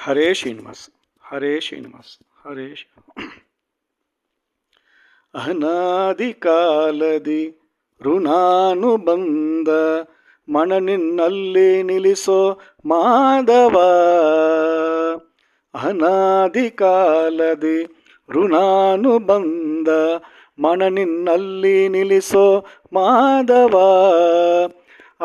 ಹರೇ ಶ್ರೀನಿವಾಸ ಹರೇ ಶ್ರೀನಿವಾಸ ಹರೇ ಅನಾದಿ ಕಾಲದಿ ಋಣಾನುಬಂಧ ಮನ ನಿನ್ನಲ್ಲಿ ನಿಲ್ಲಿಸೋ ಮಾಧವ. ಅನಾದಿ ಕಾಲದಿ ಋಣಾನುಬಂಧ ಮನ ನಿನ್ನಲ್ಲಿ ನಿಲ್ಲಿಸೋ ಮಾಧವ.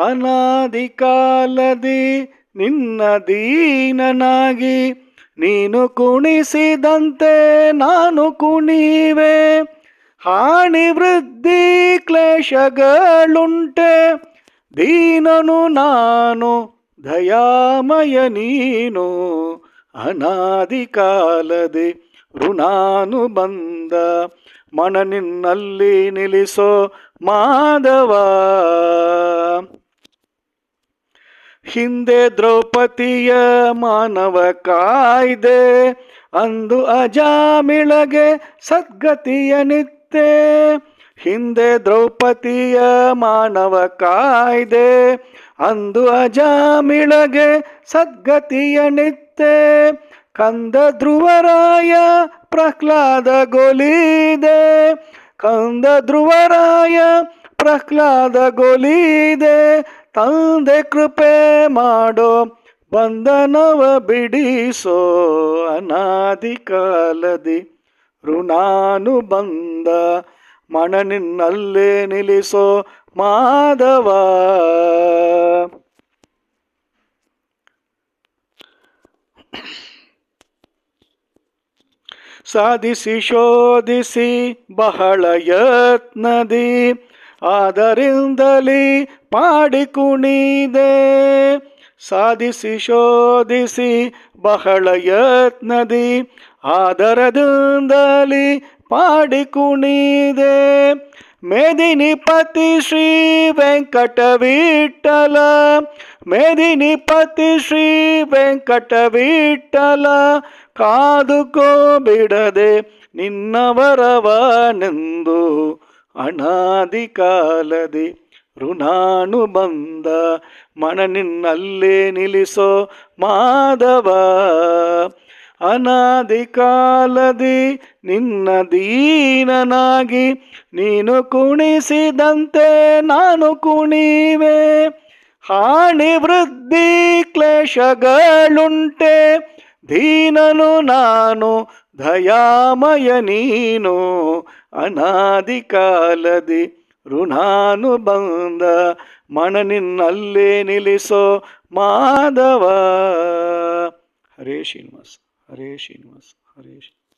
ಅನಾದಿ ಕಾಲದಿ ನಿನ್ನ ದೀನನಾಗಿ ನೀನು ಕುಣಿಸಿದಂತೆ ನಾನು ಕುಣಿವೆ. ಹಾನಿ ವೃದ್ಧಿ ಕ್ಲೇಶಗಳುಂಟೆ ದೀನನು ನಾನು ದಯಾಮಯ ನೀನು. ಅನಾದಿ ಕಾಲದಿ ಋಣಾನುಬಂಧ ಮನ ನಿನ್ನಲ್ಲಿ ನಿಲ್ಲಿಸೋ ಮಾಧವ. ಹಿಂದೆ ದ್ರೌಪದಿಯ ಮಾನವ ಕಾಯ್ದೆ ಅಂದು ಅಜಾಮಿಳಗೆ ಸದ್ಗತಿಯನಿತ್ತೆ. ಹಿಂದೆ ದ್ರೌಪದಿಯ ಮಾನವ ಕಾಯ್ದೆ ಅಂದು ಅಜಾಮಿಳಗೆ ಸದ್ಗತಿಯನಿತ್ತೆ. ಕಂದ ಧ್ರುವರಾಯ ಪ್ರಹ್ಲಾದ ಗೊಲಿದೆ. ಕಂದ ಧ್ರುವರಾಯ ಪ್ರಹ್ಲಾದ ಗೊಲಿದೆ. ತಂದೆ ಕೃಪೆ ಮಾಡೋ ಬಂಧನವ ಬಿಡಿಸೋ. ಅನಾದಿ ಕಾಲದಿ ಋಣಾನುಬಂಧ ಮನ ನಿನ್ನಲ್ಲೇ ನಿಲ್ಲಿಸೋ ಮಾಧವ. ಸಾಧಿಸಿ ಶೋಧಿಸಿ ಬಹಳ ಯತ್ನದಿ ಆದರಿಂದಲೇ ಪಾಡಿ ಕುಣಿದೆ. ಸಾಧಿಸಿ ಶೋಧಿಸಿ ಬಹಳ ಯತ್ನದಿ ಆದರದಿಂದಲೇ ಪಾಡಿ ಕುಣಿದೆ. ಮೇದಿನಿಪತಿ ಶ್ರೀ ವೆಂಕಟ ವಿಠಲ. ಮೇದಿನಿಪತಿ ಶ್ರೀ ವೆಂಕಟ ವಿಠಲ. ಕಾದುಕೋ ಬಿಡದೆ ನಿನ್ನವರವನೆಂದು. ಅನಾದಿ ಕಾಲದಿ ಋಣಾನುಬಂಧ ಮನ ನಿನ್ನಲ್ಲೇ ನಿಲ್ಲಿಸೋ ಮಾಧವ. ಅನಾದಿ ಕಾಲದಿ ನಿನ್ನ ದೀನನಾಗಿ ನೀನು ಕುಣಿಸಿದಂತೆ ನಾನು ಕುಣಿವೆ. ಹಾನಿ ವೃದ್ಧಿ ಕ್ಲೇಶಗಳುಂಟೆ ದೀನನು ನಾನು ದಯಾಮಯ ನೀನು. ಅನಾದಿ ಕಾಲದಿ ಋಣಾನುಬಂಧ ಮನ ನಿನ್ನಲ್ಲೇ ನಿಲ್ಲಿಸೋ ಮಾಧವ. ಹರೇ ಶ್ರೀನಿವಾಸ ಹರೇ ಶ್ರೀನಿವಾಸ ಹರೇ ಶ್ರೀ